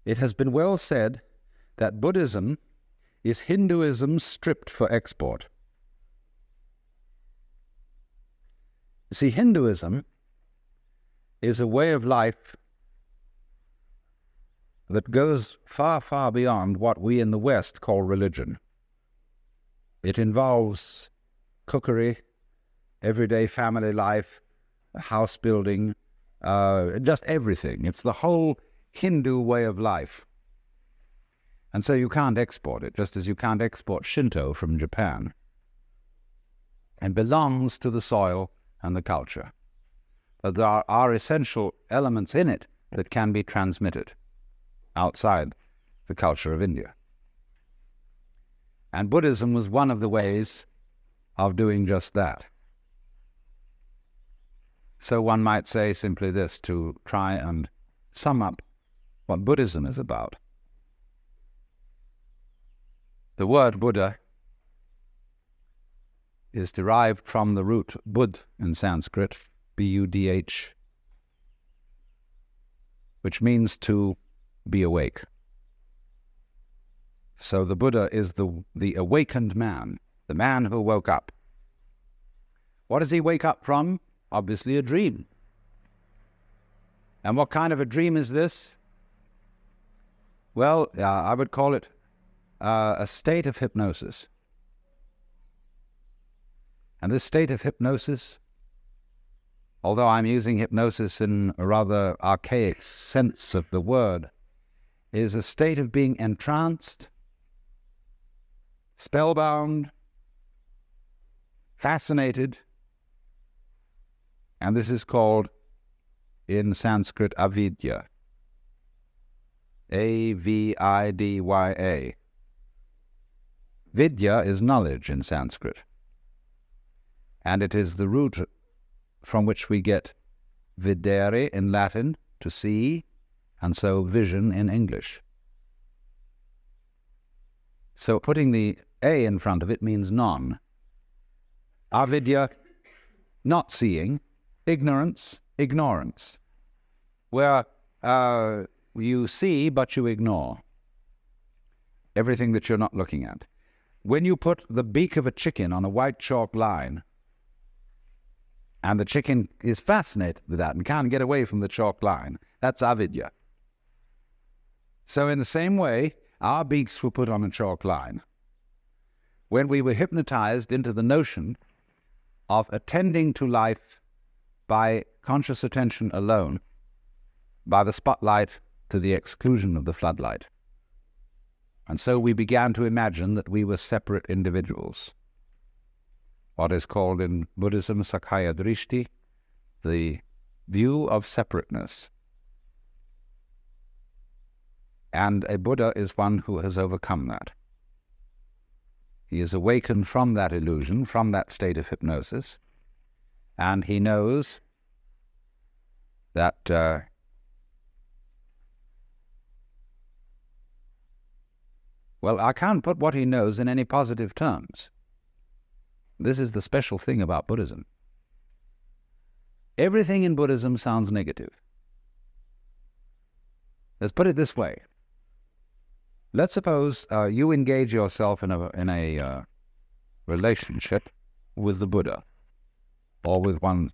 It has been well said that Buddhism is Hinduism stripped for export. You see, Hinduism is a way of life that goes far, far beyond what we in the West call religion. It involves cookery, everyday family life, house building, just everything. It's the whole Hindu way of life. And so you can't export it, just as you can't export Shinto from Japan. It belongs to the soil and the culture. But there are essential elements in it that can be transmitted outside the culture of India. And Buddhism was one of the ways of doing just that. So one might say simply this, to try and sum up what Buddhism is about. The word Buddha is derived from the root Bud in Sanskrit, B-U-D-H, which means to be awake. So the Buddha is the awakened man, the man who woke up. What does he wake up from? Obviously a dream. And what kind of a dream is this? Well, I would call it a state of hypnosis. And this state of hypnosis, although I'm using hypnosis in a rather archaic sense of the word, is a state of being entranced, spellbound, fascinated, and this is called in Sanskrit avidya. A-V-I-D-Y-A. Vidya is knowledge in Sanskrit, and it is the root from which we get videre in Latin, to see, and so vision in English. So putting the A in front of it means non. Avidya, not seeing, ignorance, ignorance, where you see but you ignore everything that you're not looking at. When you put the beak of a chicken on a white chalk line, and the chicken is fascinated with that and can't get away from the chalk line, that's avidya. So in the same way, our beaks were put on a chalk line when we were hypnotized into the notion of attending to life by conscious attention alone, by the spotlight to the exclusion of the floodlight. And so we began to imagine that we were separate individuals. What is called in Buddhism Sakhya Drishti, the view of separateness. And a Buddha is one who has overcome that. He is awakened from that illusion, from that state of hypnosis, and he knows that well, I can't put what he knows in any positive terms. This is the special thing about Buddhism. Everything in Buddhism sounds negative. Let's put it this way. Let's suppose you engage yourself in a relationship with the Buddha, or with one.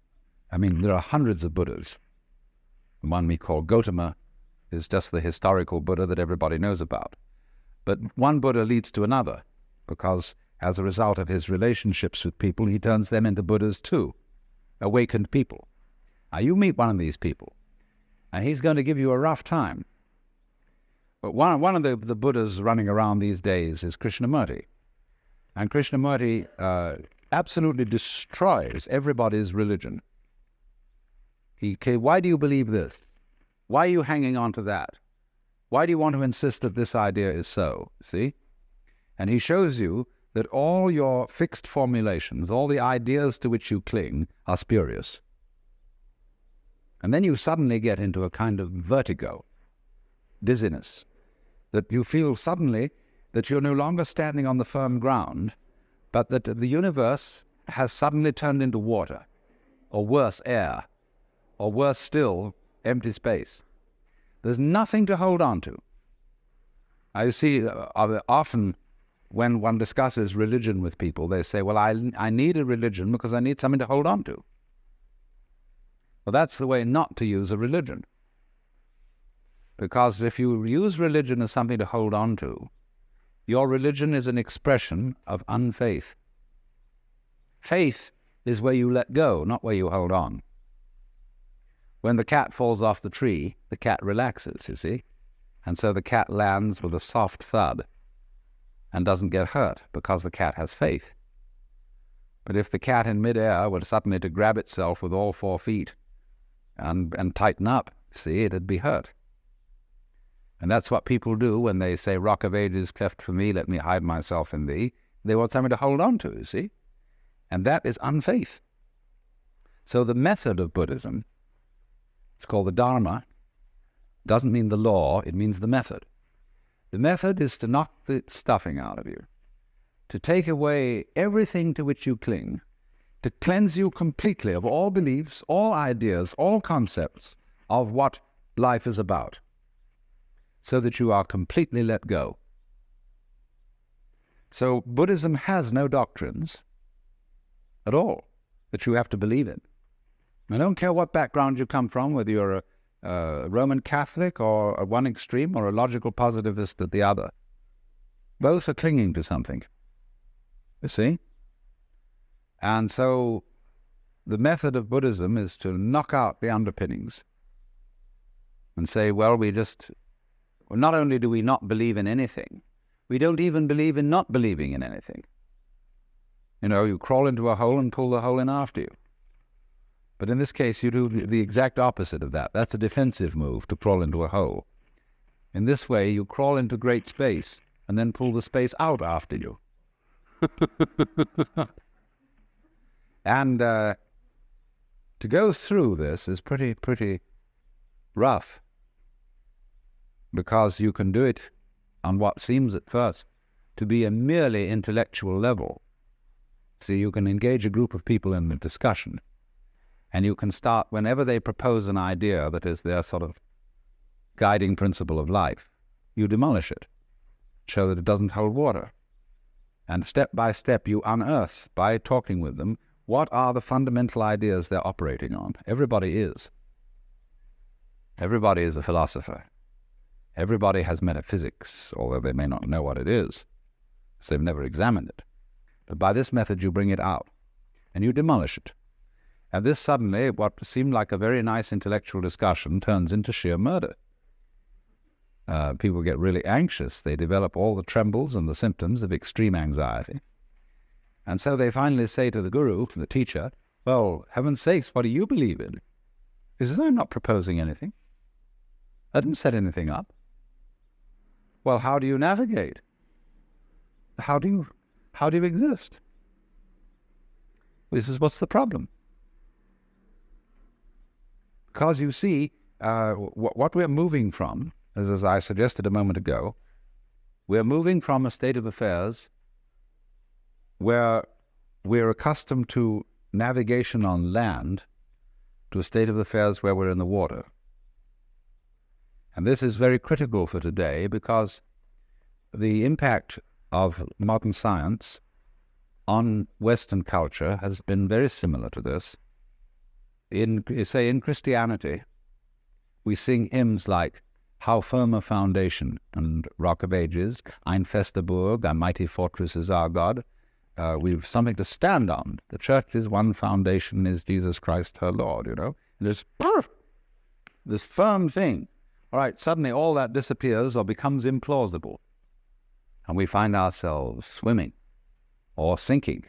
I mean, there are hundreds of Buddhas. The one we call Gautama is just the historical Buddha that everybody knows about. But one Buddha leads to another, because as a result of his relationships with people, he turns them into Buddhas too, awakened people. Now you meet one of these people, and he's going to give you a rough time. But one of the Buddhas running around these days is Krishnamurti. And Krishnamurti absolutely destroys everybody's religion. Why do you believe this? Why are you hanging on to that? Why do you want to insist that this idea is so? See? And he shows you that all your fixed formulations, all the ideas to which you cling, are spurious. And then you suddenly get into a kind of vertigo, dizziness, that you feel suddenly that you're no longer standing on the firm ground, but that the universe has suddenly turned into water, or worse, air, or worse still, empty space. There's nothing to hold on to. I see often when one discusses religion with people, they say, well, I need a religion because I need something to hold on to. Well, that's the way not to use a religion. Because if you use religion as something to hold on to, your religion is an expression of unfaith. Faith is where you let go, not where you hold on. When the cat falls off the tree, the cat relaxes, you see? And so the cat lands with a soft thud and doesn't get hurt because the cat has faith. But if the cat in midair were suddenly to grab itself with all 4 feet and tighten up, see, it'd be hurt. And that's what people do when they say, Rock of Ages, cleft for me, let me hide myself in thee. They want something to hold on to, you see? And that is unfaith. So the method of Buddhism, it's called the Dharma, doesn't mean the law, it means the method. The method is to knock the stuffing out of you, to take away everything to which you cling, to cleanse you completely of all beliefs, all ideas, all concepts of what life is about, so that you are completely let go. So Buddhism has no doctrines at all that you have to believe in. I don't care what background you come from, whether you're a Roman Catholic or at one extreme or a logical positivist at the other. Both are clinging to something, you see? And so the method of Buddhism is to knock out the underpinnings and say, well, not only do we not believe in anything, we don't even believe in not believing in anything. You know, you crawl into a hole and pull the hole in after you. But in this case, you do the exact opposite of that. That's a defensive move, to crawl into a hole. In this way, you crawl into great space and then pull the space out after you. And to go through this is pretty rough, because you can do it on what seems at first to be a merely intellectual level. So you can engage a group of people in a discussion, and you can start, whenever they propose an idea that is their sort of guiding principle of life, you demolish it, show that it doesn't hold water. And step by step you unearth, by talking with them, what are the fundamental ideas they're operating on. Everybody is. Everybody is a philosopher. Everybody has metaphysics, although they may not know what it is, because they've never examined it. But by this method you bring it out, and you demolish it. And this suddenly, what seemed like a very nice intellectual discussion, turns into sheer murder. People get really anxious. They develop all the trembles and the symptoms of extreme anxiety. And so they finally say to the guru, the teacher, well, heaven's sakes, what do you believe in? He says, I'm not proposing anything. I didn't set anything up. Well, how do you navigate? How do you exist? This is what's the problem. Because you see, what we're moving from, as I suggested a moment ago, we're moving from a state of affairs where we're accustomed to navigation on land to a state of affairs where we're in the water. And this is very critical for today, because the impact of modern science on Western culture has been very similar to this. In Christianity, we sing hymns like How Firm a Foundation and Rock of Ages, Ein fester Burg, a mighty fortress is our God. We've something to stand on. The church's one foundation is Jesus Christ, her Lord, you know. And this firm thing. All right, suddenly all that disappears or becomes implausible. And we find ourselves swimming or sinking.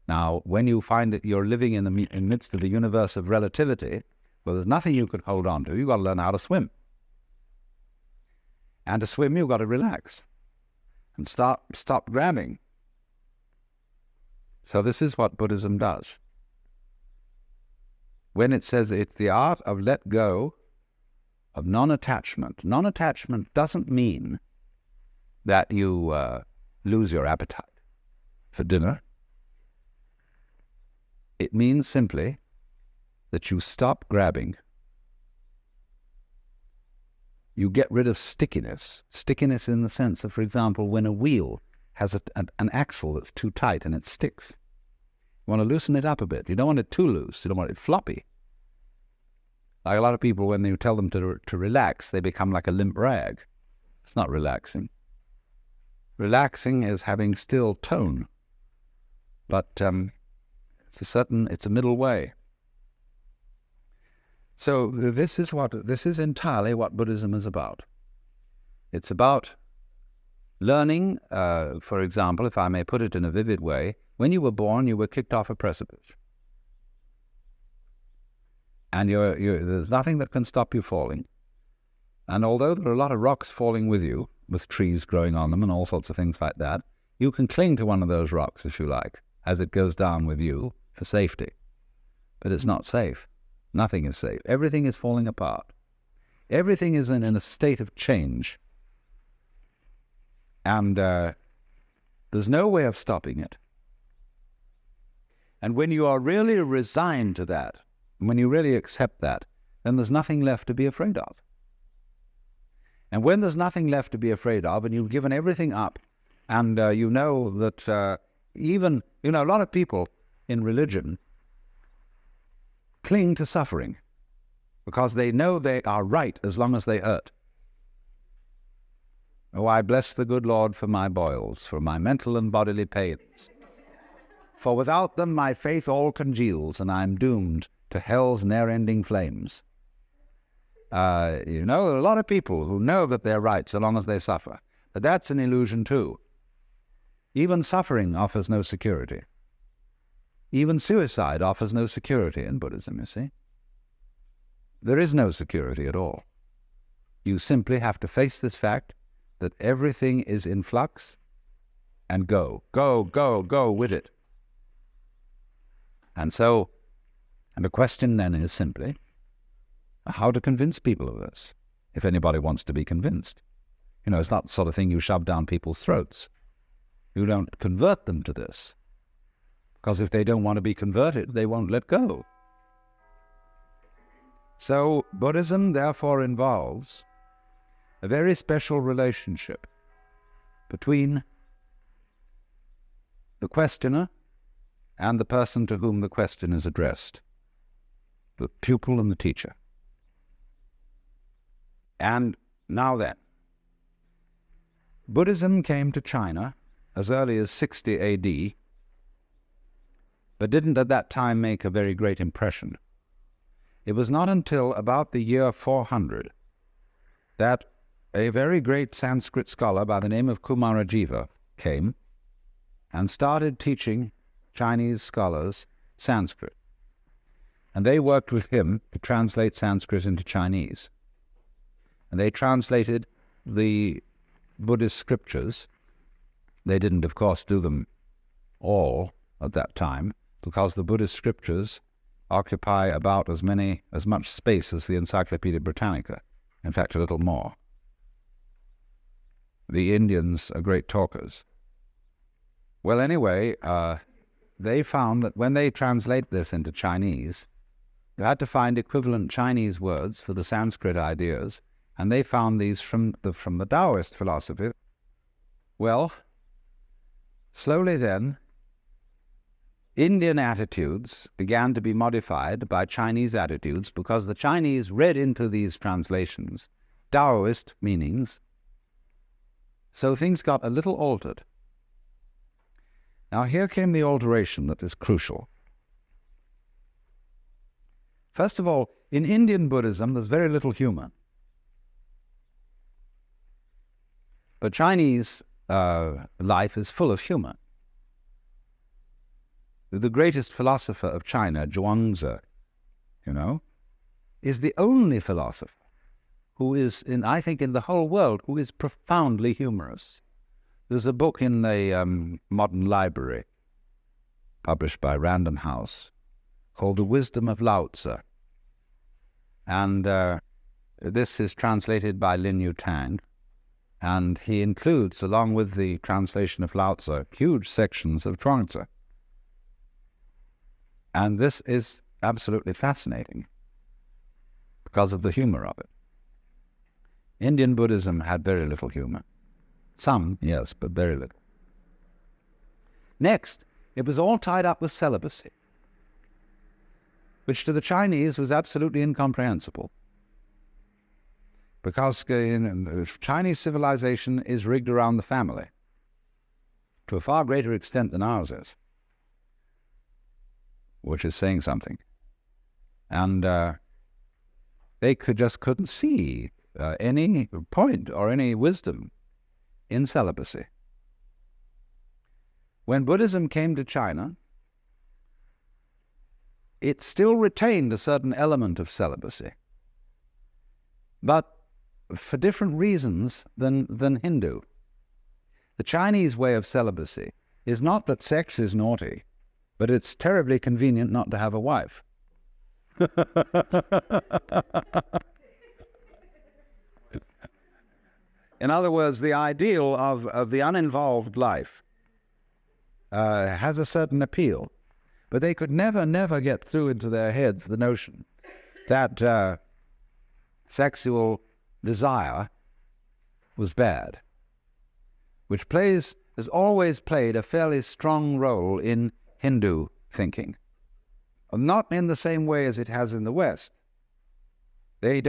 Now, when you find that you're living in the midst of the universe of relativity, well, there's nothing you could hold on to. You've got to learn how to swim. And to swim, you've got to relax and stop grabbing. So this is what Buddhism does. When it says it's the art of let go, of non-attachment. Non-attachment doesn't mean that you lose your appetite for dinner. It means simply that you stop grabbing. you get rid of stickiness. Stickiness in the sense of, for example, when a wheel has an axle that's too tight and it sticks. You want to loosen it up a bit. You don't want it too loose. You don't want it floppy. Like a lot of people, when you tell them to relax, they become like a limp rag. It's not relaxing. Relaxing is having still tone. But it's a middle way. So this is entirely what Buddhism is about. It's about learning, for example, if I may put it in a vivid way, when you were born, you were kicked off a precipice. And there's nothing that can stop you falling. And although there are a lot of rocks falling with you, with trees growing on them and all sorts of things like that, you can cling to one of those rocks, if you like, as it goes down with you for safety. But it's not safe. Nothing is safe. Everything is falling apart. Everything is in a state of change. And there's no way of stopping it. And when you are really resigned to that, when you really accept that, then there's nothing left to be afraid of. And when there's nothing left to be afraid of, and you've given everything up, and you know that even, a lot of people in religion cling to suffering because they know they are right as long as they hurt. Oh, I bless the good Lord for my boils, for my mental and bodily pains. For without them my faith all congeals, and I am doomed to hell's ne'er-ending flames. There are a lot of people who know that they're right so long as they suffer. But that's an illusion too. Even suffering offers no security. Even suicide offers no security in Buddhism, you see. There is no security at all. You simply have to face this fact that everything is in flux and go with it. And the question then is simply how to convince people of this, if anybody wants to be convinced. It's not the sort of thing you shove down people's throats. You don't convert them to this. Because if they don't want to be converted, they won't let go. So Buddhism therefore involves a very special relationship between the questioner and the person to whom the question is addressed, the pupil and the teacher. And now then, Buddhism came to China as early as 60 AD, but didn't at that time make a very great impression. It was not until about the year 400 that a very great Sanskrit scholar by the name of Kumarajiva came and started teaching Chinese scholars Sanskrit. And they worked with him to translate Sanskrit into Chinese. And they translated the Buddhist scriptures. They didn't, of course, do them all at that time, because the Buddhist scriptures occupy about as much space as the Encyclopedia Britannica, in fact a little more. The Indians are great talkers. Well, anyway, they found that when they translate this into Chinese, you had to find equivalent Chinese words for the Sanskrit ideas, and they found these from the Taoist philosophy. Well, slowly then, Indian attitudes began to be modified by Chinese attitudes because the Chinese read into these translations Taoist meanings, so things got a little altered. Now here came the alteration that is crucial. First of all, in Indian Buddhism there's very little humor. But Chinese life is full of humor. The greatest philosopher of China, Zhuangzi, is the only philosopher who is, I think, in the whole world, who is profoundly humorous. There's a book in the modern library, published by Random House, called The Wisdom of Lao Tzu. And this is translated by Lin Yutang, and he includes, along with the translation of Lao Tzu, huge sections of Zhuangzi. And this is absolutely fascinating because of the humor of it. Indian Buddhism had very little humor. Some, yes, but very little. Next, it was all tied up with celibacy, which to the Chinese was absolutely incomprehensible. Because Chinese civilization is rigged around the family to a far greater extent than ours is, which is saying something. And they couldn't see any point or any wisdom in celibacy. When Buddhism came to China, it still retained a certain element of celibacy, but for different reasons than Hindu. The Chinese way of celibacy is not that sex is naughty, but it's terribly convenient not to have a wife. In other words, the ideal of the uninvolved life has a certain appeal, but they could never get through into their heads the notion that sexual desire was bad, which has always played a fairly strong role in Hindu thinking. Not in the same way as it has in the West. The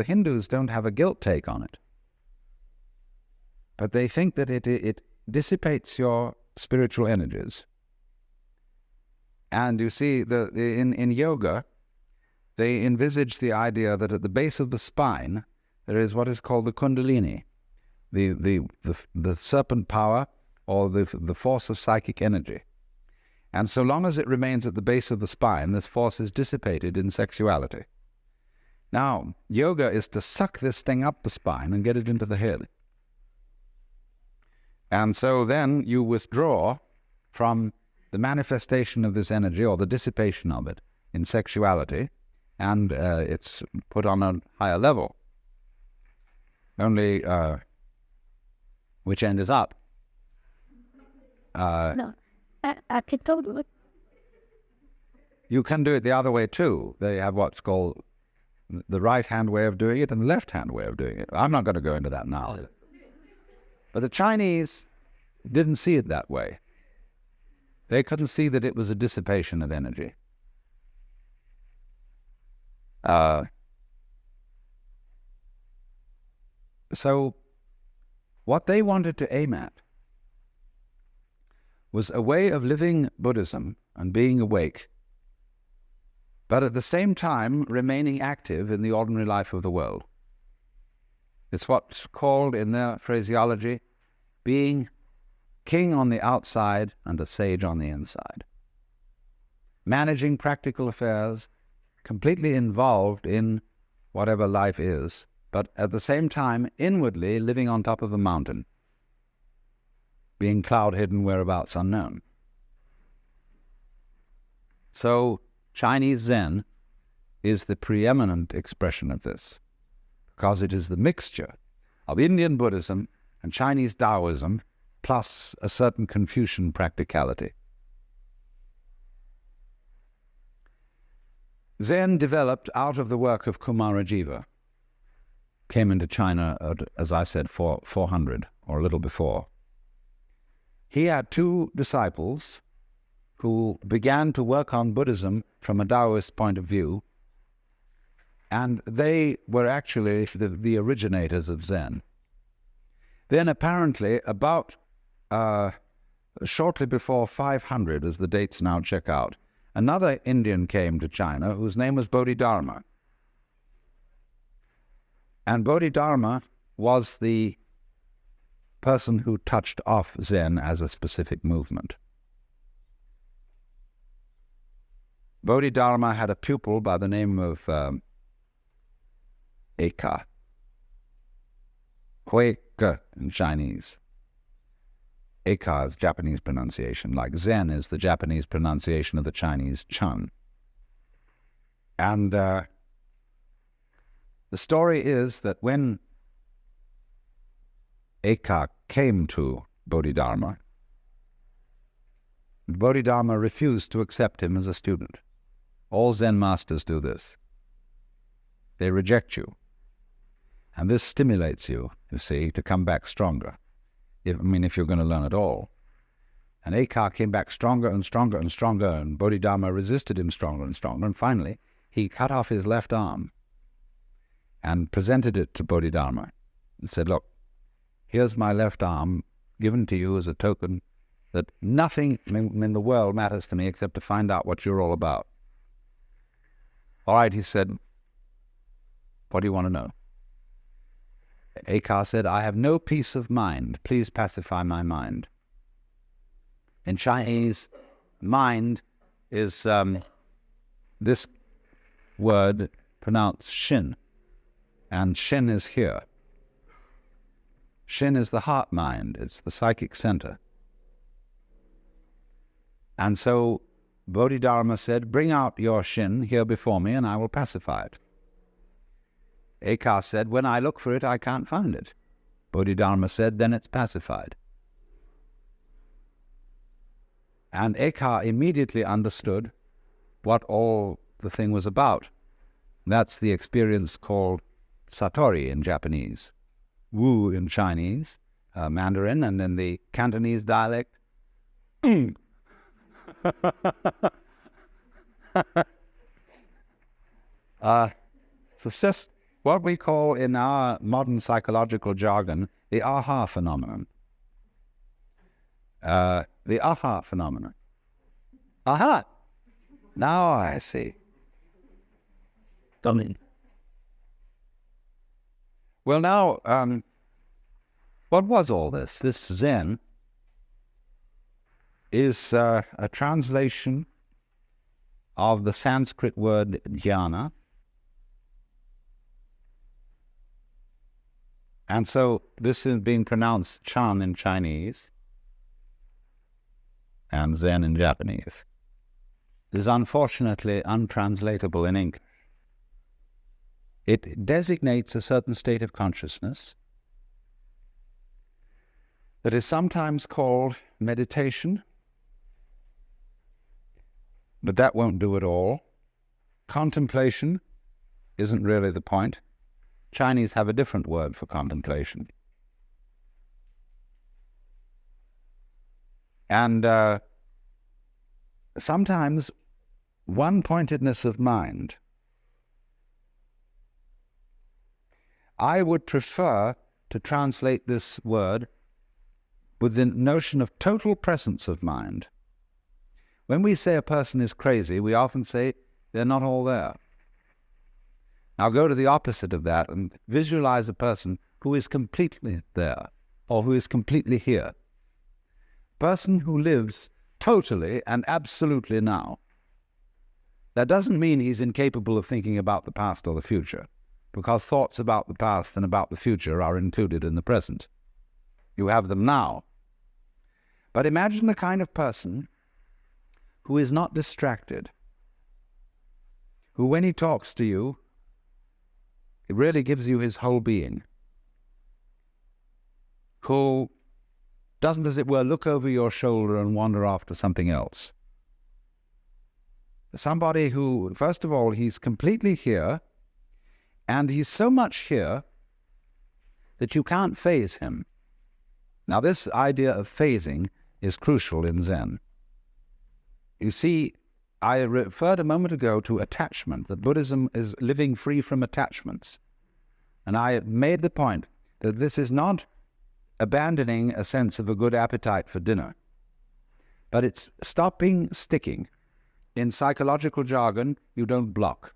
Hindus don't have a guilt take on it. But they think that it dissipates your spiritual energies. And you see, in yoga, they envisage the idea that at the base of the spine there is what is called the kundalini, the serpent power, or the force of psychic energy. And so long as it remains at the base of the spine, this force is dissipated in sexuality. Now, yoga is to suck this thing up the spine and get it into the head. And so then you withdraw from the manifestation of this energy, or the dissipation of it, in sexuality, and it's put on a higher level. Only which end is up? No, I can do it. You can do it the other way too. They have what's called the right-hand way of doing it and the left-hand way of doing it. I'm not going to go into that now. But the Chinese didn't see it that way. They couldn't see that it was a dissipation of energy. So what they wanted to aim at was a way of living Buddhism and being awake, but at the same time remaining active in the ordinary life of the world. It's what's called, in their phraseology, being king on the outside and a sage on the inside. Managing practical affairs, completely involved in whatever life is, but at the same time inwardly living on top of a mountain, being cloud-hidden, whereabouts unknown. So Chinese Zen is the preeminent expression of this, because it is the mixture of Indian Buddhism and Chinese Taoism, plus a certain Confucian practicality. Zen developed out of the work of Kumarajiva, came into China at, as I said, 400 or a little before. He had two disciples who began to work on Buddhism from a Taoist point of view, and they were actually the originators of Zen. Then apparently about shortly before 500, as the dates now check out, another Indian came to China whose name was Bodhidharma. And Bodhidharma was the person who touched off Zen as a specific movement. Bodhidharma had a pupil by the name of Eka, Huike in Chinese. Eka is Japanese pronunciation, like Zen is the Japanese pronunciation of the Chinese Chun. And the story is that when Eka came to Bodhidharma, Bodhidharma refused to accept him as a student. All Zen masters do this. They reject you. And this stimulates you, you see, to come back stronger. If you're going to learn at all. And Eka came back stronger and stronger and stronger, and Bodhidharma resisted him stronger and stronger. And finally, he cut off his left arm and presented it to Bodhidharma and said, look, here's my left arm given to you as a token that nothing in the world matters to me except to find out what you're all about. All right, he said, what do you want to know? Eka said, I have no peace of mind. Please pacify my mind. In Chinese, mind is this word pronounced shin, and shin is here. Shin is the heart mind, it's the psychic center. And so Bodhidharma said, bring out your shin here before me and I will pacify it. Eka said, when I look for it, I can't find it. Bodhidharma said, then it's pacified. And Eka immediately understood what all the thing was about. That's the experience called satori in Japanese, wu in Chinese, Mandarin, and in the Cantonese dialect, it's just what we call in our modern psychological jargon the aha phenomenon. The aha phenomenon. Aha! Now I see. Well, now, what was all this? This Zen is a translation of the Sanskrit word jnana. And so this is being pronounced Chan in Chinese and Zen in Japanese. It is unfortunately untranslatable in English. It designates a certain state of consciousness that is sometimes called meditation, but that won't do it all. Contemplation isn't really the point. Chinese have a different word for contemplation. And sometimes one-pointedness of mind. I would prefer to translate this word with the notion of total presence of mind. When we say a person is crazy, we often say they're not all there. Now go to the opposite of that and visualize a person who is completely there, or who is completely here. A person who lives totally and absolutely now. That doesn't mean he's incapable of thinking about the past or the future, because thoughts about the past and about the future are included in the present. You have them now. But imagine the kind of person who is not distracted, who when he talks to you, it really gives you his whole being, who doesn't, as it were, look over your shoulder and wander after something else. Somebody who, first of all, he's completely here, and he's so much here that you can't phase him. Now, this idea of phasing is crucial in Zen. You see, I referred a moment ago to attachment, that Buddhism is living free from attachments. And I made the point that this is not abandoning a sense of a good appetite for dinner, but it's stopping sticking. In psychological jargon, you don't block.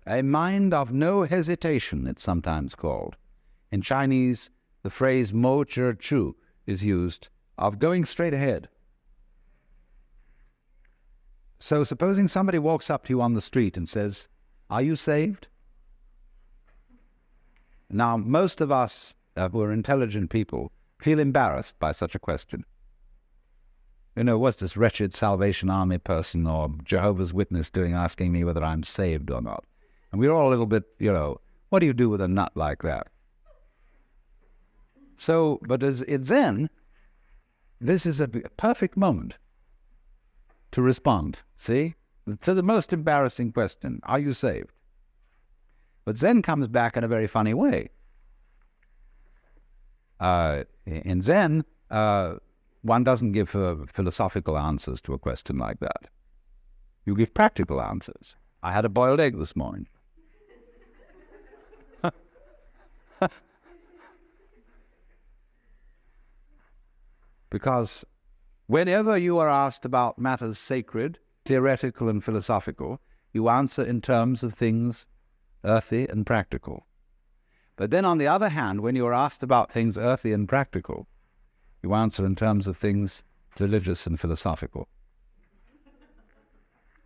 A mind of no hesitation, it's sometimes called. In Chinese, the phrase mo zhi chu is used, of going straight ahead. So supposing somebody walks up to you on the street and says, "Are you saved?" Now, most of us who are intelligent people feel embarrassed by such a question. You know, what's this wretched Salvation Army person or Jehovah's Witness doing asking me whether I'm saved or not? And we're all a little bit, what do you do with a nut like that? So, but as in Zen, this is a perfect moment to respond, see, to the most embarrassing question, are you saved? But Zen comes back in a very funny way. In Zen, one doesn't give philosophical answers to a question like that. You give practical answers. I had a boiled egg this morning. Because whenever you are asked about matters sacred, theoretical and philosophical, you answer in terms of things earthy and practical. But then on the other hand, when you are asked about things earthy and practical, you answer in terms of things religious and philosophical.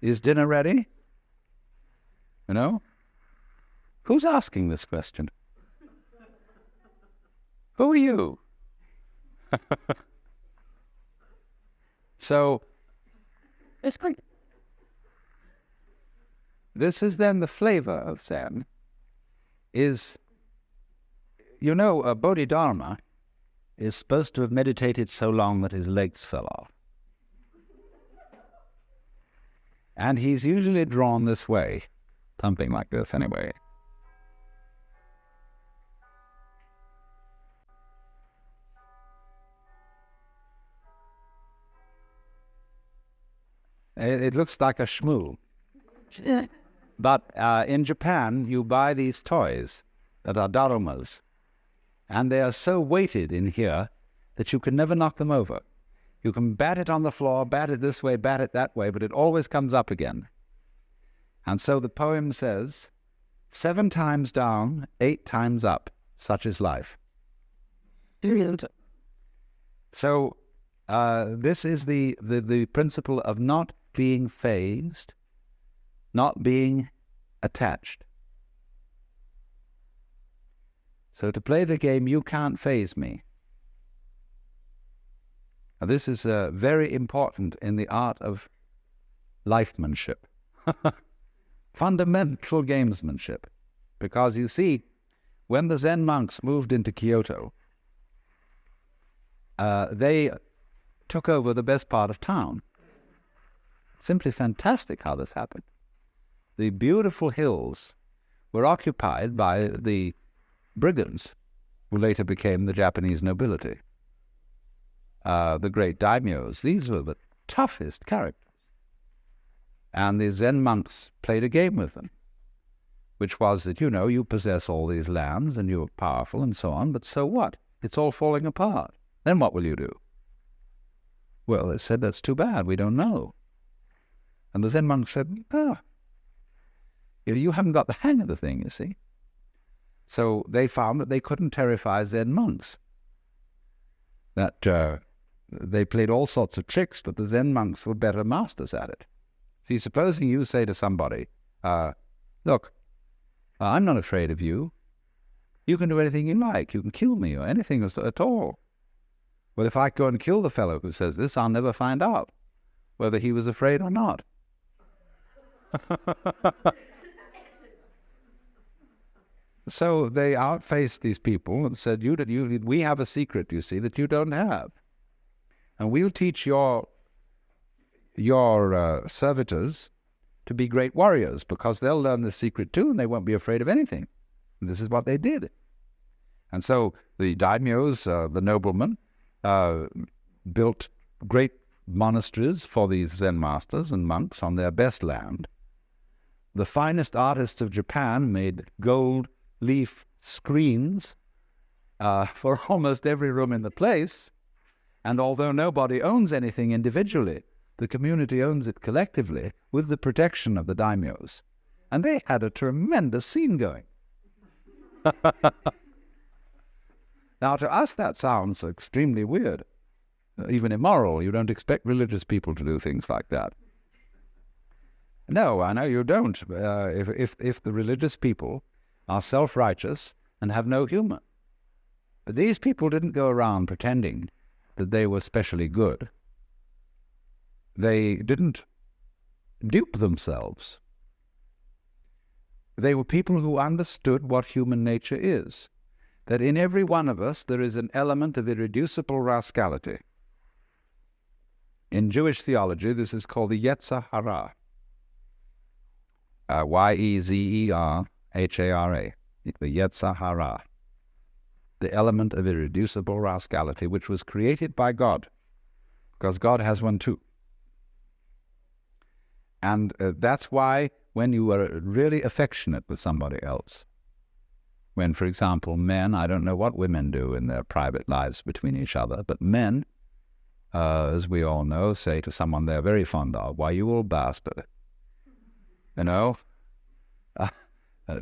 Is dinner ready? You know? Who's asking this question? Who are you? So, this is then the flavor of Zen, is, you know, a Bodhidharma is supposed to have meditated so long that his legs fell off. And he's usually drawn this way, thumping like this anyway. It looks like a shmoo. But in Japan, you buy these toys that are darumas, and they are so weighted in here that you can never knock them over. You can bat it on the floor, bat it this way, bat it that way, but it always comes up again. And so the poem says, 7 times down, 8 times up, such is life. So this is the principle of not being phased, not being attached. So to play the game, you can't phase me. Now, this is very important in the art of lifemanship, fundamental gamesmanship. Because you see, when the Zen monks moved into Kyoto, they took over the best part of town. Simply fantastic how this happened. The beautiful hills were occupied by the brigands, who later became the Japanese nobility. The great daimyos, these were the toughest characters. And the Zen monks played a game with them, which was that, you know, you possess all these lands and you're powerful and so on, but so what? It's all falling apart. Then what will you do? Well, they said, that's too bad, we don't know. And the Zen monks said, you haven't got the hang of the thing, you see. So they found that they couldn't terrify Zen monks. That they played all sorts of tricks, but the Zen monks were better masters at it. See, supposing you say to somebody, look, I'm not afraid of you. You can do anything you like. You can kill me or anything at all. Well, if I go and kill the fellow who says this, I'll never find out whether he was afraid or not. So they outfaced these people and said, we have a secret, you see, that you don't have. And we'll teach your servitors to be great warriors, because they'll learn the secret too, and they won't be afraid of anything. And this is what they did. And so the daimyos, the noblemen, built great monasteries for these Zen masters and monks on their best land. The finest artists of Japan made gold leaf screens for almost every room in the place. And although nobody owns anything individually, the community owns it collectively with the protection of the daimyos. And they had a tremendous scene going. Now, to us, that sounds extremely weird, even immoral. You don't expect religious people to do things like that. No, I know you don't. If the religious people are self-righteous and have no humor. But these people didn't go around pretending that they were specially good. They didn't dupe themselves. They were people who understood what human nature is, that in every one of us there is an element of irreducible rascality. In Jewish theology, this is called the Yetzer Hara, Y-E-Z-E-R, H-A-R-A, the Yetzer Hara, the element of irreducible rascality, which was created by God, because God has one too. And that's why when you are really affectionate with somebody else, when, for example, men, I don't know what women do in their private lives between each other, but men, as we all know, say to someone they're very fond of, "Why, you old bastard." You know?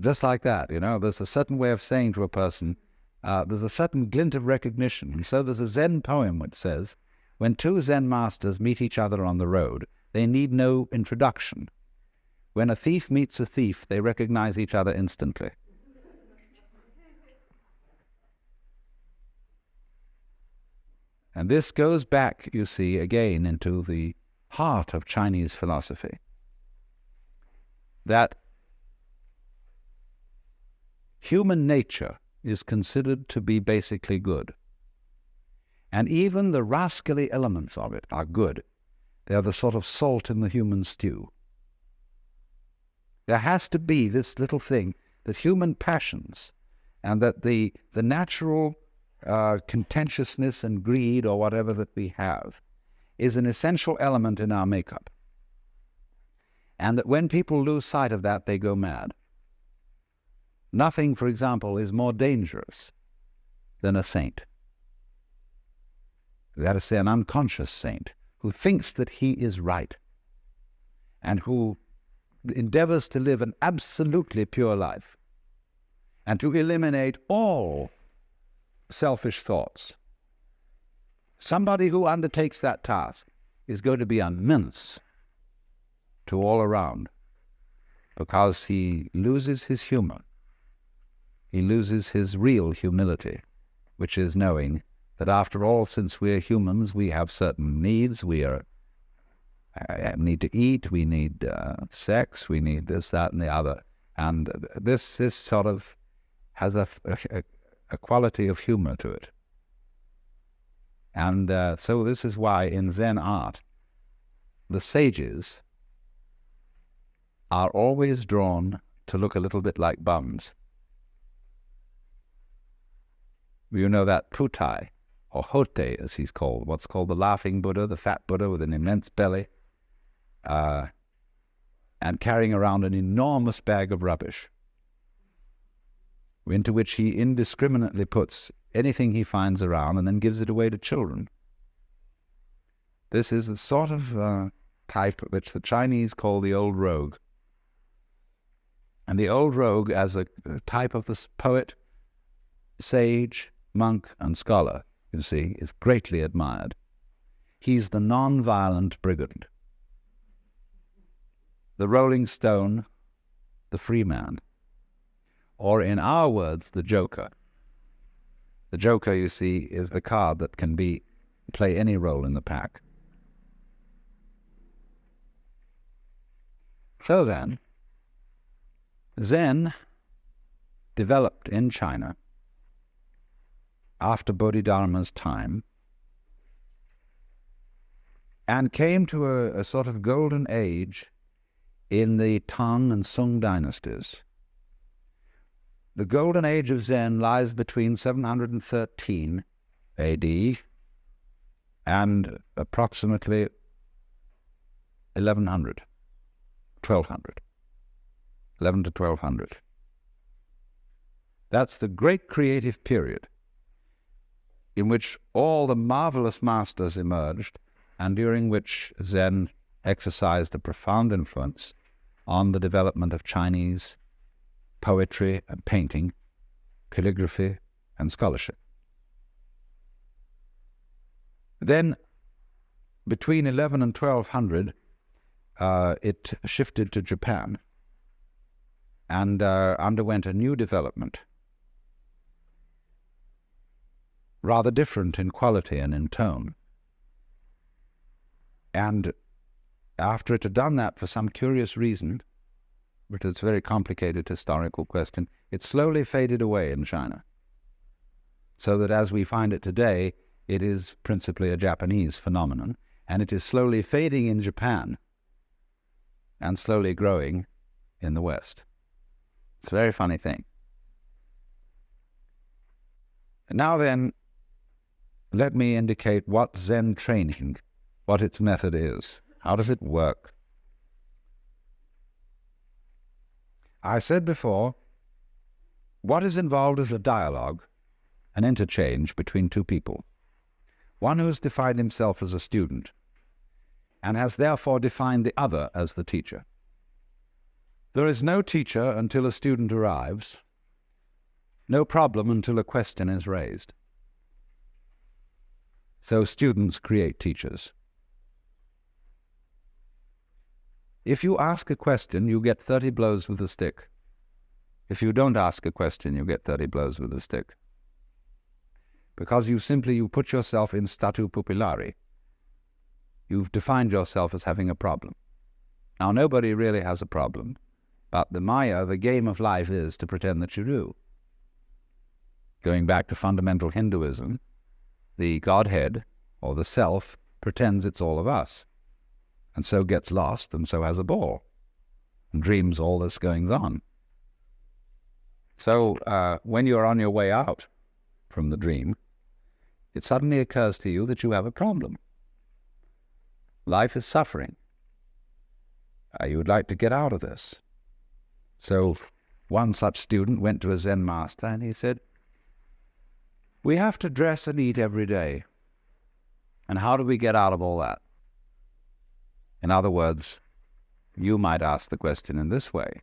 Just like that, you know, there's a certain way of saying to a person, there's a certain glint of recognition. And so there's a Zen poem which says, when two Zen masters meet each other on the road, they need no introduction. When a thief meets a thief, they recognize each other instantly. And this goes back, you see, again into the heart of Chinese philosophy, that human nature is considered to be basically good. And even the rascally elements of it are good. They are the sort of salt in the human stew. There has to be this little thing that human passions and that the natural contentiousness and greed or whatever that we have is an essential element in our makeup. And that when people lose sight of that, they go mad. Nothing, for example, is more dangerous than a saint. That is to say, an unconscious saint who thinks that he is right and who endeavors to live an absolutely pure life and to eliminate all selfish thoughts. Somebody who undertakes that task is going to be a menace to all around because he loses his humor. He loses his real humility, which is knowing that after all, since we're humans, we have certain needs. We need to eat, we need sex, we need this, that, and the other. And this sort of has a quality of humor to it. And so this is why in Zen art, the sages are always drawn to look a little bit like bums. You know that futile, or hote as he's called, what's called the laughing Buddha, the fat Buddha with an immense belly, and carrying around an enormous bag of rubbish, into which he indiscriminately puts anything he finds around and then gives it away to children. This is the sort of type which the Chinese call the old rogue. And the old rogue, as a type of this poet, sage, monk, and scholar, you see, is greatly admired. He's the non-violent brigand, the rolling stone, the free man, or in our words, the joker. The joker, you see, is the card that can play any role in the pack. So then, Zen developed in China after Bodhidharma's time and came to a sort of golden age in the Tang and Sung dynasties. The golden age of Zen lies between 713 AD and approximately 1100, 1200, 11 to 1200. That's the great creative period in which all the marvelous masters emerged and during which Zen exercised a profound influence on the development of Chinese poetry and painting, calligraphy and scholarship. Then, between 11 and 1200, it shifted to Japan and underwent a new development, rather different in quality and in tone. And after it had done that for some curious reason, but it's a very complicated historical question, it slowly faded away in China, so that as we find it today, it is principally a Japanese phenomenon, and it is slowly fading in Japan and slowly growing in the West. It's a very funny thing. And now then, let me indicate what Zen training, what its method is. How does it work? I said before, what is involved is a dialogue, an interchange between two people. One who has defined himself as a student and has therefore defined the other as the teacher. There is no teacher until a student arrives, no problem until a question is raised. So students create teachers. If you ask a question, you get 30 blows with a stick. If you don't ask a question, you get 30 blows with a stick. Because you put yourself in statu pupillari. You've defined yourself as having a problem. Now, nobody really has a problem, but the Maya, the game of life, is to pretend that you do. Going back to fundamental Hinduism, the Godhead, or the Self, pretends it's all of us, and so gets lost, and so has a ball, and dreams all this goings on. So when you're on your way out from the dream, it suddenly occurs to you that you have a problem. Life is suffering. You would like to get out of this. So one such student went to a Zen master and he said, "We have to dress and eat every day. And how do we get out of all that?" In other words, you might ask the question in this way.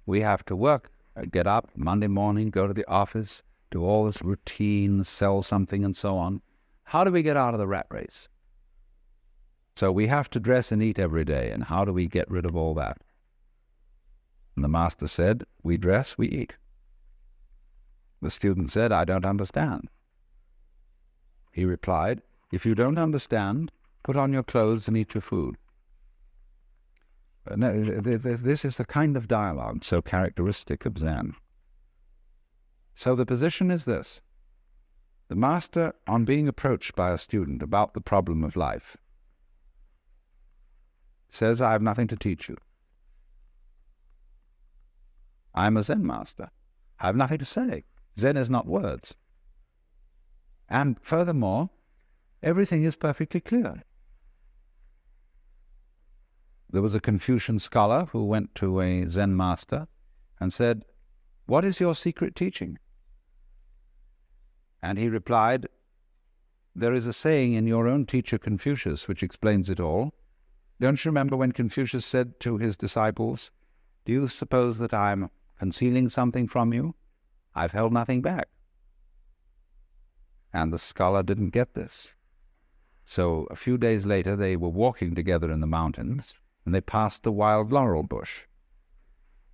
We have to work, get up Monday morning, go to the office, do all this routine, sell something and so on. How do we get out of the rat race? So we have to dress and eat every day, and how do we get rid of all that? And the master said, we dress, we eat. The student said, I don't understand. He replied, if you don't understand, put on your clothes and eat your food. This is the kind of dialogue so characteristic of Zen. So the position is this. The master, on being approached by a student about the problem of life, says, I have nothing to teach you. I am a Zen master. I have nothing to say. Zen is not words. And furthermore, everything is perfectly clear. There was a Confucian scholar who went to a Zen master and said, what is your secret teaching? And he replied, there is a saying in your own teacher Confucius which explains it all. Don't you remember when Confucius said to his disciples, do you suppose that I am concealing something from you? I've held nothing back. And the scholar didn't get this. So a few days later they were walking together in the mountains, and they passed the wild laurel bush.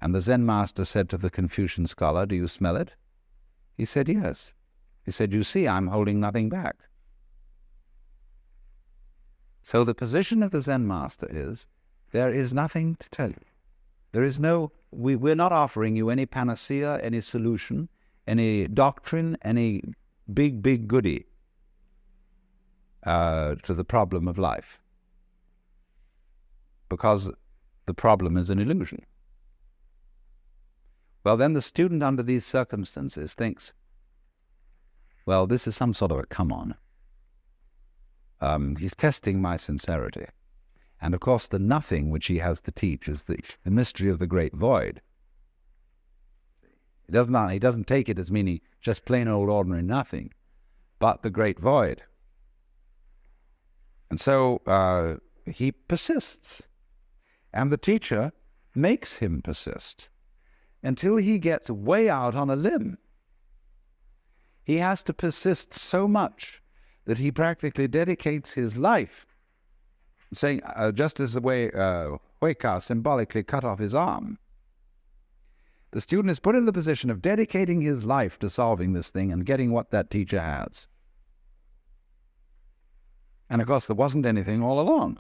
And the Zen master said to the Confucian scholar, do you smell it? He said, yes. He said, you see, I'm holding nothing back. So the position of the Zen master is, there is nothing to tell you. There is no, we're not offering you any panacea, any solution, any doctrine, any big goodie to the problem of life. Because the problem is an illusion. Well, then the student under these circumstances thinks, well, this is some sort of a come-on. He's testing my sincerity. And of course, the nothing which he has to teach is the mystery of the great void. He doesn't take it as meaning just plain old ordinary nothing, but the great void. And so he persists. And the teacher makes him persist until he gets way out on a limb. He has to persist so much that he practically dedicates his life, saying, just as the way Huika symbolically cut off his arm. The student is put in the position of dedicating his life to solving this thing and getting what that teacher has. And of course, there wasn't anything all along,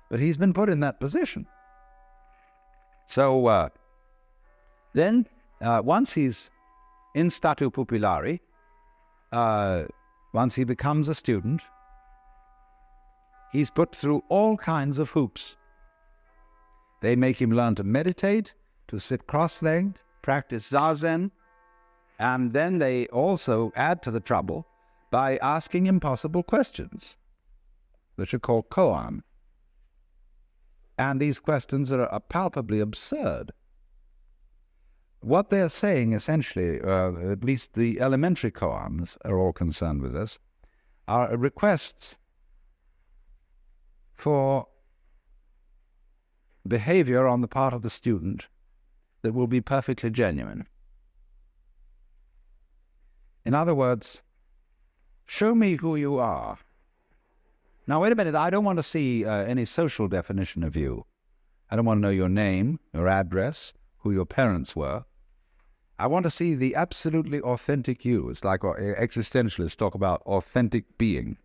but he's been put in that position. So then, once he's in statu pupillari, once he becomes a student, he's put through all kinds of hoops. They make him learn to meditate, to sit cross-legged, practice Zazen, and then they also add to the trouble by asking impossible questions, which are called koan. And these questions are palpably absurd. What they're saying, essentially, at least the elementary koans are all concerned with this, are requests for behavior on the part of the student that will be perfectly genuine. In other words, show me who you are. Now, wait a minute, I don't want to see any social definition of you. I don't want to know your name, your address, who your parents were. I want to see the absolutely authentic you. It's like existentialists talk about authentic being.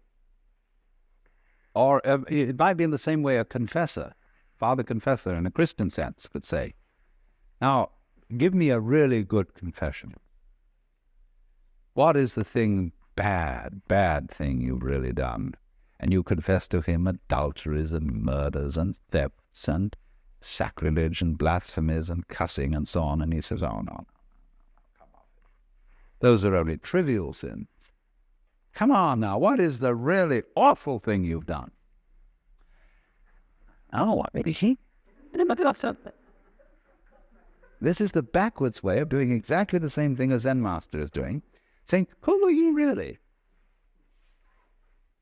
Or it might be in the same way a confessor, father confessor in a Christian sense could say, now, give me a really good confession. What is the thing, bad thing you've really done? And you confess to him adulteries and murders and thefts and sacrilege and blasphemies and cussing and so on. And he says, oh, no, come on. Those are only trivial sins. Come on now, what is the really awful thing you've done? Oh, maybe this is the backwards way of doing exactly the same thing a Zen master is doing, saying, who are you really?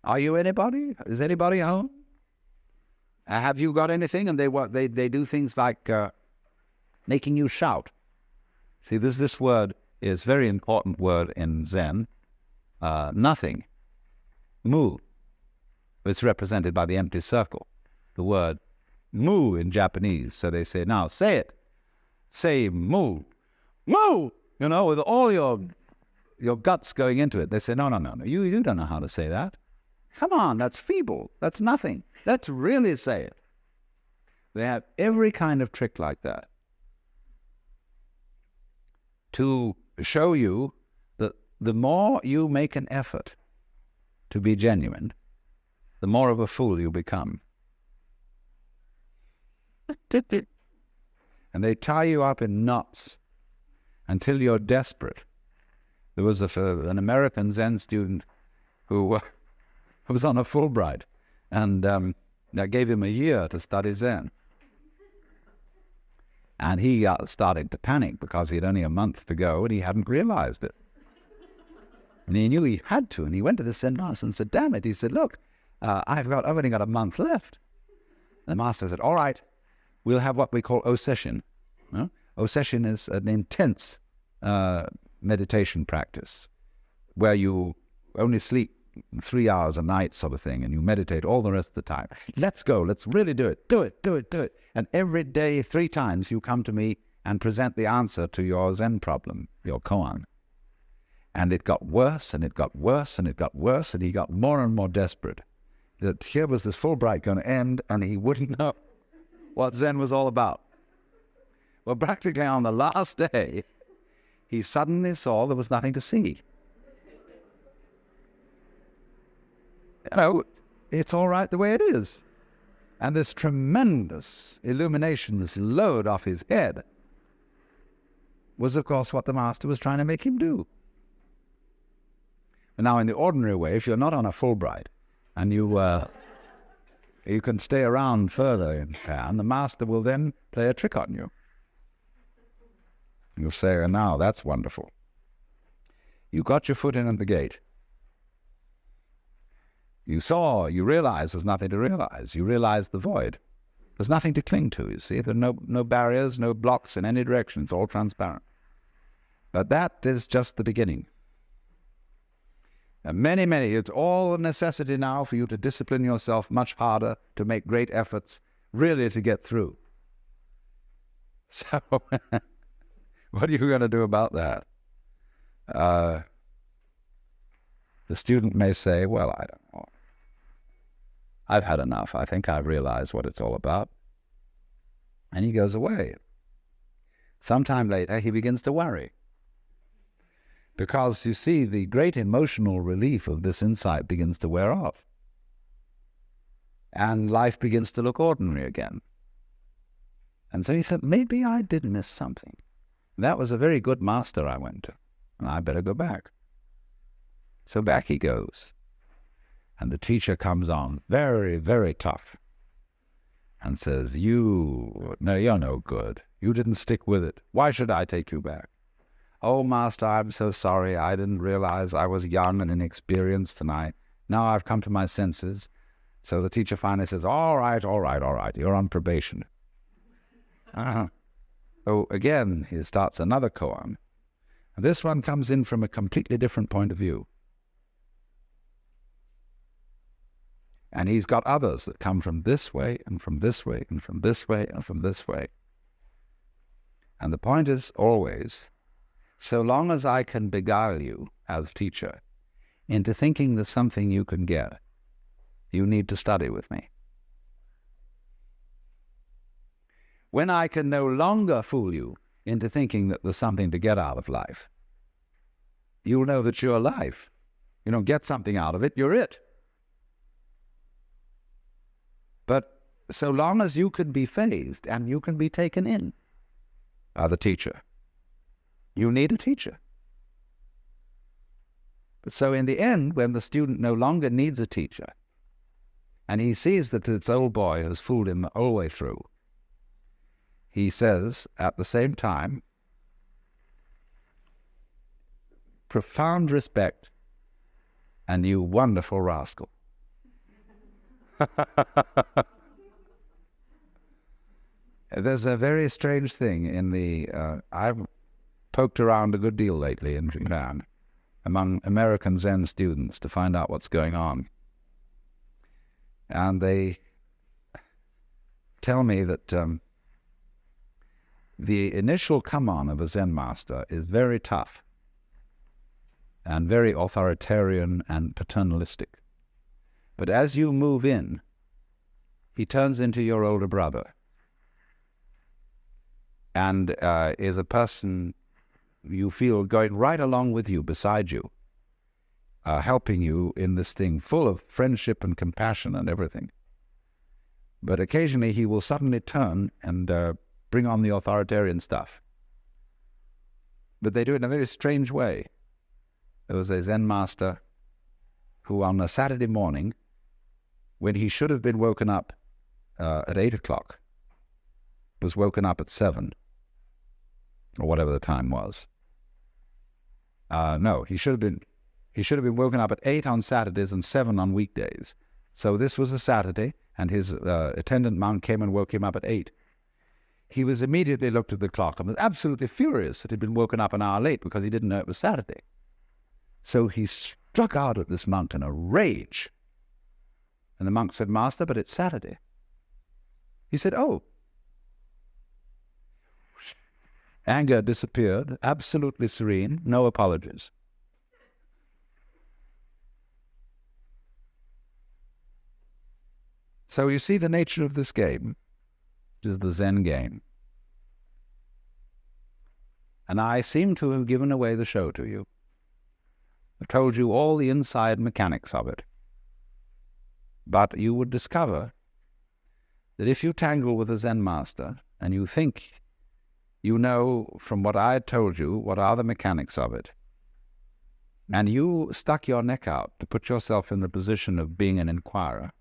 Are you anybody? Is anybody home? Have you got anything? And they do things like making you shout. See, this word is a very important word in Zen. Nothing. Mu. It's represented by the empty circle. The word mu in Japanese. So they say, now say it. Say mu. Mu! You know, with all your guts going into it. They say, no. You don't know how to say that. Come on, that's feeble. That's nothing. Let's really say it. They have every kind of trick like that to show you that the more you make an effort to be genuine, the more of a fool you become. And they tie you up in knots until you're desperate. There was an American Zen student who was on a Fulbright, and I gave him a year to study Zen. And he started to panic because he had only a month to go and he hadn't realized it. And he knew he had to, and he went to the Zen master and said, damn it. He said, look, I've only got a month left. And the master said, all right, we'll have what we call O-session. O-session is an intense meditation practice where you only sleep 3 hours a night sort of thing, and you meditate all the rest of the time. Let's go. Let's really do it. Do it. And every day, 3 times, you come to me and present the answer to your Zen problem, your koan. And it got worse, and it got worse, and it got worse, and he got more and more desperate. That here was this Fulbright going to end, and he wouldn't know what Zen was all about. Well, practically on the last day, he suddenly saw there was nothing to see. You know, it's all right the way it is. And this tremendous illumination, this load off his head, was, of course, what the master was trying to make him do. And now, in the ordinary way, if you're not on a Fulbright, and you can stay around further in Japan, the master will then play a trick on you. You'll say, oh, now, that's wonderful. You got your foot in at the gate. You realize there's nothing to realize. You realize the void. There's nothing to cling to, you see. There are no barriers, no blocks in any direction. It's all transparent. But that is just the beginning. And it's all a necessity now for you to discipline yourself much harder, to make great efforts, really to get through. So, what are you going to do about that? The student may say, well, I don't know. I've had enough. I think I've realized what it's all about. And he goes away. Sometime later, he begins to worry. Because, you see, the great emotional relief of this insight begins to wear off. And life begins to look ordinary again. And so he thought, maybe I did miss something. That was a very good master I went to, and I better go back. So back he goes, and the teacher comes on, very, very tough, and says, you're no good. You didn't stick with it. Why should I take you back? Oh, master, I'm so sorry. I didn't realize I was young and inexperienced, and now I've come to my senses. So the teacher finally says, all right, you're on probation. So again, he starts another koan. And this one comes in from a completely different point of view. And he's got others that come from this way, and from this way, and from this way, and from this way. And the point is always, so long as I can beguile you as teacher into thinking there's something you can get, you need to study with me. When I can no longer fool you into thinking that there's something to get out of life, you'll know that you're life. You don't get something out of it, you're it. But so long as you can be phased and you can be taken in by the teacher, you need a teacher. But so in the end, when the student no longer needs a teacher, and he sees that this old boy has fooled him all the way through, he says at the same time, profound respect, and you wonderful rascal. There's a very strange thing in the, I've poked around a good deal lately in Japan among American Zen students to find out what's going on. And they tell me that the initial come-on of a Zen master is very tough and very authoritarian and paternalistic. But as you move in, he turns into your older brother and is a person you feel going right along with you, beside you, helping you in this thing, full of friendship and compassion and everything. But occasionally he will suddenly turn and bring on the authoritarian stuff. But they do it in a very strange way. There was a Zen master who on a Saturday morning, when he should have been woken up at 8 o'clock, was woken up at 7, or whatever the time was. No, he should have been woken up at 8 on Saturdays and 7 on weekdays. So this was a Saturday, and his attendant monk came and woke him up at 8. He was immediately looked at the clock and was absolutely furious that he'd been woken up an hour late because he didn't know it was Saturday. So he struck out at this monk in a rage. And the monk said, Master, but it's Saturday. He said, oh. Anger disappeared, absolutely serene, no apologies. So you see the nature of this game, which is the Zen game. And I seem to have given away the show to you. I've told you all the inside mechanics of it. But you would discover that if you tangle with a Zen master and you think you know from what I had told you what are the mechanics of it, and you stuck your neck out to put yourself in the position of being an inquirer,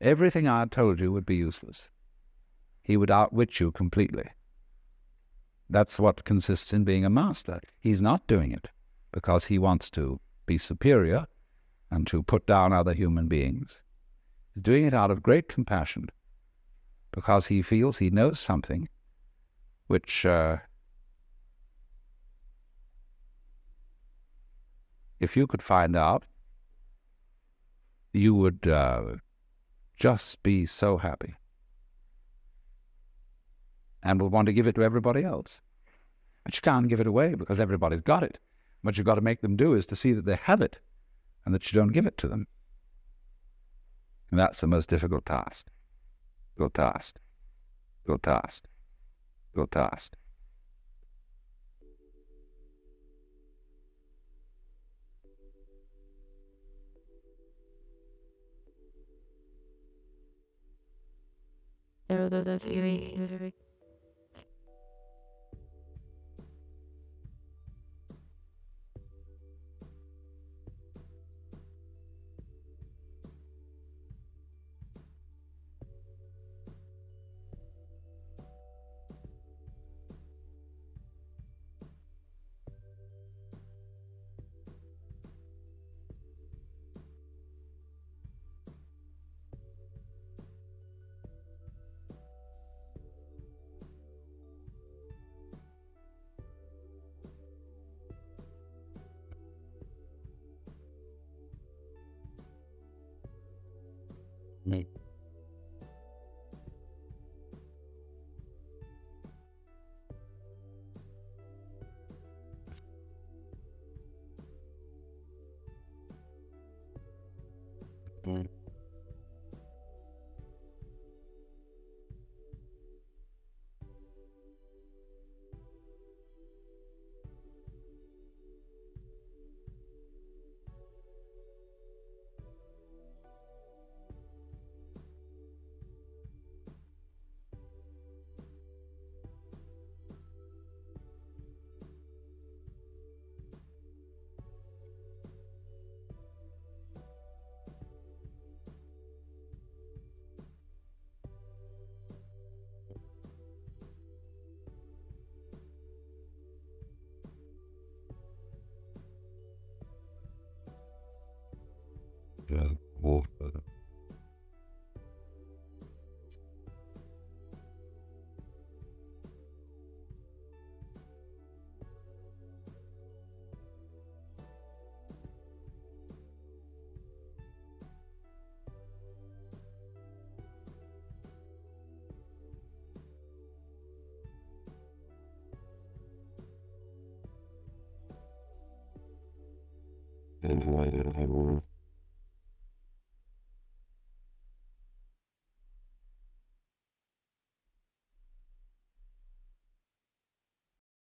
everything I had told you would be useless. He would outwit you completely. That's what consists in being a master. He's not doing it because he wants to be superior and to put down other human beings. He's doing it out of great compassion because he feels he knows something which, if you could find out, you would just be so happy and would want to give it to everybody else. But you can't give it away because everybody's got it. What you've got to make them do is to see that they have it and that you don't give it to them. And that's the most difficult task. Go task. Go task. Go task. Water. And why did I work?